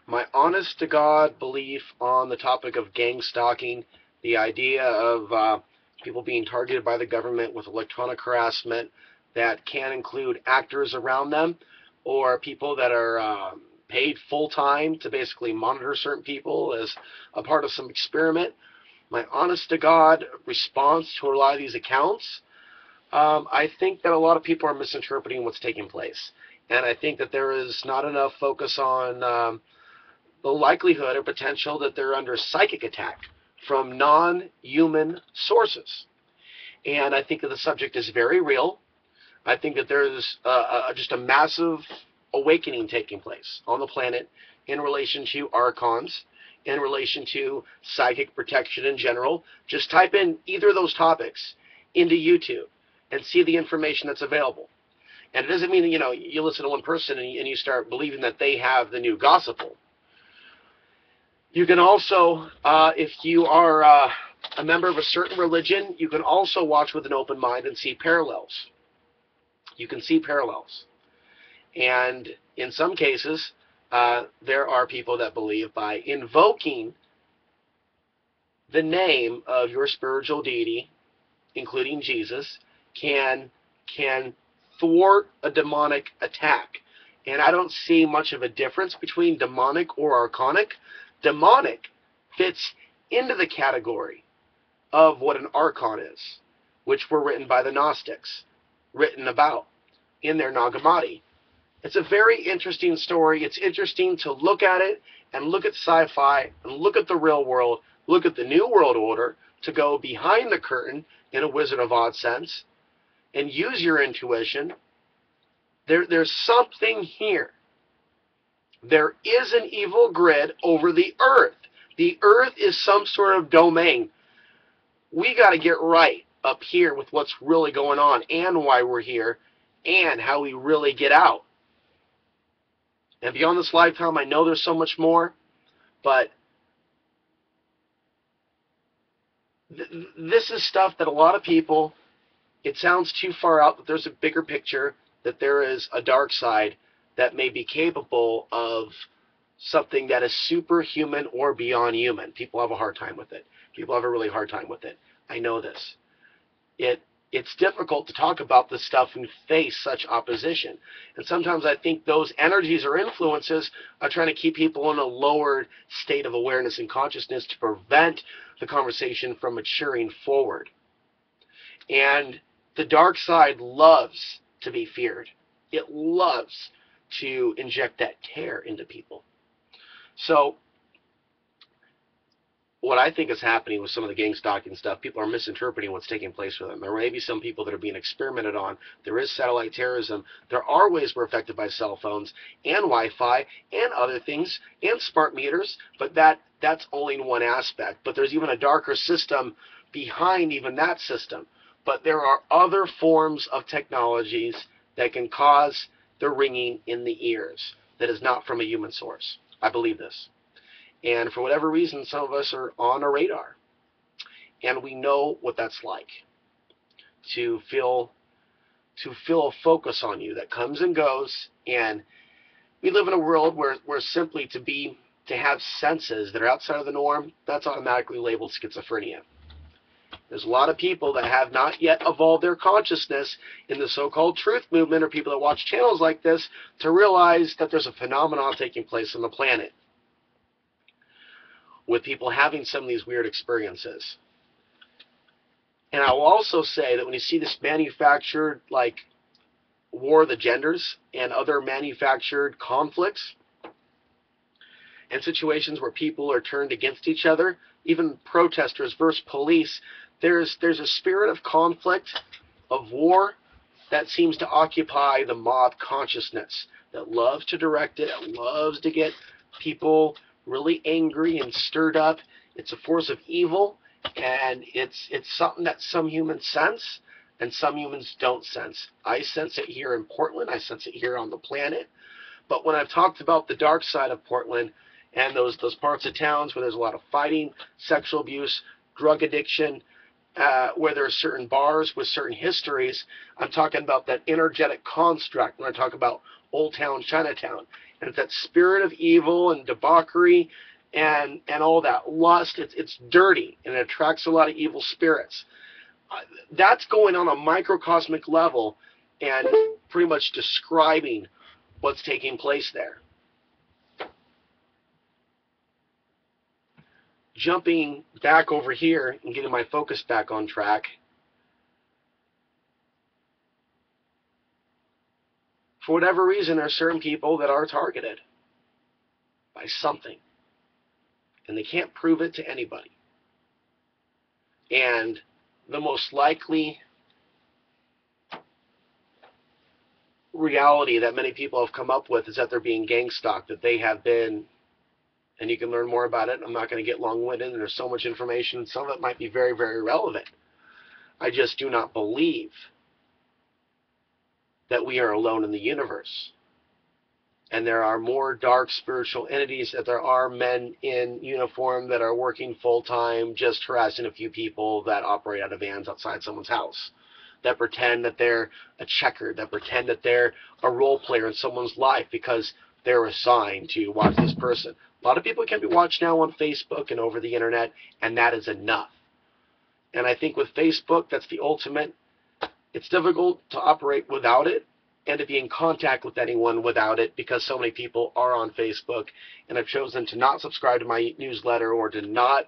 My honest to God belief on the topic of gang stalking, the idea of people being targeted by the government with electronic harassment that can include actors around them or people that are paid full time to basically monitor certain people as a part of some experiment. My honest to God response to a lot of these accounts, I think that a lot of people are misinterpreting what's taking place. And I think that there is not enough focus on the likelihood or potential that they're under psychic attack from non-human sources. And I think that the subject is very real. I think that there's just a massive awakening taking place on the planet in relation to archons, in relation to psychic protection in general. Just type in either of those topics into YouTube and see the information that's available. And it doesn't mean that, you listen to one person and you start believing that they have the new gospel. You can also, if you are a member of a certain religion, you can also watch with an open mind and see parallels. You can see parallels. And in some cases, there are people that believe by invoking the name of your spiritual deity, including Jesus, can thwart a demonic attack. And I don't see much of a difference between demonic or archonic. Demonic fits into the category of what an archon is, which were written by the Gnostics, written about in their Nag Hammadi. It's a very interesting story. It's interesting to look at it and look at sci-fi and look at the real world, look at the New World Order, to go behind the curtain in a Wizard of Oz sense and use your intuition. There's something here. There is an evil grid over the earth. The earth is some sort of domain. We got to get right up here with what's really going on and why we're here and how we really get out. And beyond this lifetime, I know there's so much more, but this is stuff that a lot of people, it sounds too far out, but there's a bigger picture, that there is a dark side that may be capable of something that is superhuman or beyond human. People have a hard time with it. People have a really hard time with it. I know this. It's difficult to talk about this stuff and face such opposition. And sometimes I think those energies or influences are trying to keep people in a lowered state of awareness and consciousness to prevent the conversation from maturing forward. And the dark side loves to be feared. It loves to inject that terror into people. So what I think is happening with some of the gang stalking stuff, people are misinterpreting what's taking place with them. There may be some people that are being experimented on. There is satellite terrorism. There are ways we're affected by cell phones and Wi-Fi and other things and smart meters, but that's only one aspect. But there's even a darker system behind even that system. But there are other forms of technologies that can cause the ringing in the ears that is not from a human source. I believe this. And for whatever reason, some of us are on a radar. And we know what that's like. To feel a focus on you that comes and goes. And we live in a world where simply to have senses that are outside of the norm, that's automatically labeled schizophrenia. There's a lot of people that have not yet evolved their consciousness in the so-called truth movement, or people that watch channels like this, to realize that there's a phenomenon taking place on the planet with people having some of these weird experiences. And I will also say that when you see this manufactured, like, war of the genders and other manufactured conflicts and situations where people are turned against each other, even protesters versus police, there's a spirit of conflict, of war, that seems to occupy the mob consciousness, that loves to direct it, that loves to get people really angry and stirred up. It's a force of evil, and it's something that some humans sense and some humans don't sense. I sense it here in Portland. I sense it here on the planet. But when I've talked about the dark side of Portland and those parts of towns where there's a lot of fighting, sexual abuse, drug addiction, where there are certain bars with certain histories, I'm talking about that energetic construct when I talk about Old Town Chinatown. And it's that spirit of evil and debauchery and all that lust. It's dirty, and it attracts a lot of evil spirits. That's going on a microcosmic level and pretty much describing what's taking place there. Jumping back over here and getting my focus back on track. For whatever reason, there are certain people that are targeted by something, and they can't prove it to anybody. And the most likely reality that many people have come up with is that they're being gang stalked, that they have been, and you can learn more about it. I'm not going to get long-winded, and there's so much information. Some of it might be very, very relevant. I just do not believe that we are alone in the universe. And there are more dark spiritual entities that there are men in uniform that are working full-time just harassing a few people that operate out of vans outside someone's house, that pretend that they're a checker, that pretend that they're a role player in someone's life because they're assigned to watch this person. A lot of people can be watched now on Facebook and over the internet, and that is enough. And I think with Facebook, that's the ultimate. It's difficult to operate without it and to be in contact with anyone without it, because so many people are on Facebook and have chosen to not subscribe to my newsletter or to not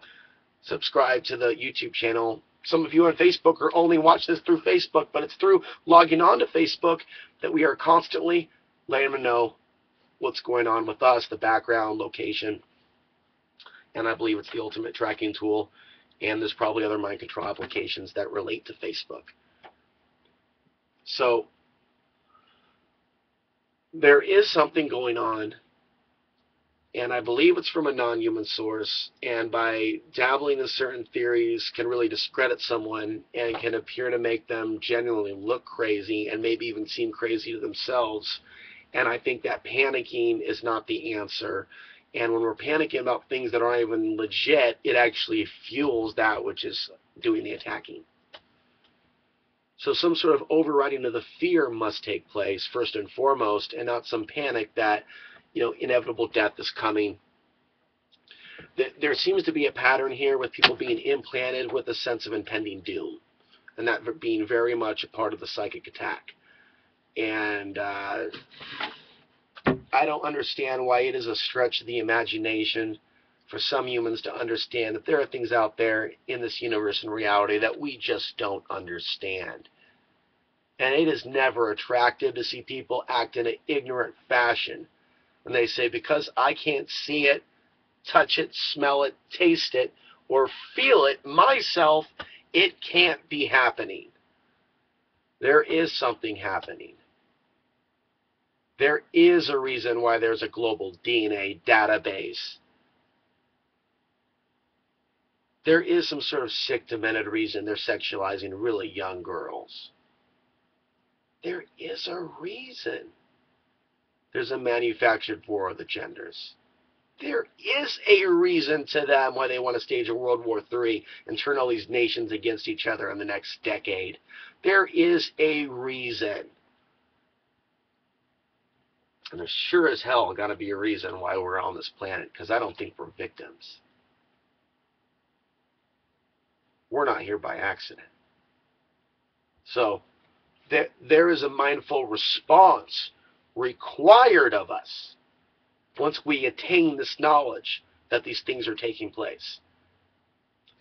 subscribe to the YouTube channel. Some of you on Facebook are only watch this through Facebook, but it's through logging on to Facebook that we are constantly letting them know what's going on with us, the background, location, and I believe it's the ultimate tracking tool, and there's probably other mind control applications that relate to Facebook. So there is something going on, and I believe it's from a non-human source, and by dabbling in certain theories can really discredit someone and can appear to make them genuinely look crazy and maybe even seem crazy to themselves. And I think that panicking is not the answer. And when we're panicking about things that aren't even legit, it actually fuels that which is doing the attacking. So some sort of overriding of the fear must take place first and foremost, and not some panic that, inevitable death is coming. There seems to be a pattern here with people being implanted with a sense of impending doom, and that being very much a part of the psychic attack. And I don't understand why it is a stretch of the imagination for some humans to understand that there are things out there in this universe and reality that we just don't understand. And it is never attractive to see people act in an ignorant fashion. And they say, because I can't see it, touch it, smell it, taste it, or feel it myself, it can't be happening. There is something happening. There is a reason why there's a global DNA database. There is some sort of sick, demented reason they're sexualizing really young girls. There is a reason. There's a manufactured war of the genders. There is a reason to them why they want to stage a World War III and turn all these nations against each other in the next decade. There is a reason. And there's sure as hell got to be a reason why we're on this planet, because I don't think we're victims. We're not here by accident. So there is a mindful response required of us once we attain this knowledge that these things are taking place.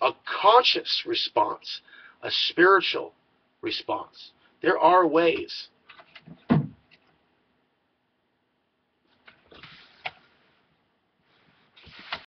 A conscious response, a spiritual response. There are ways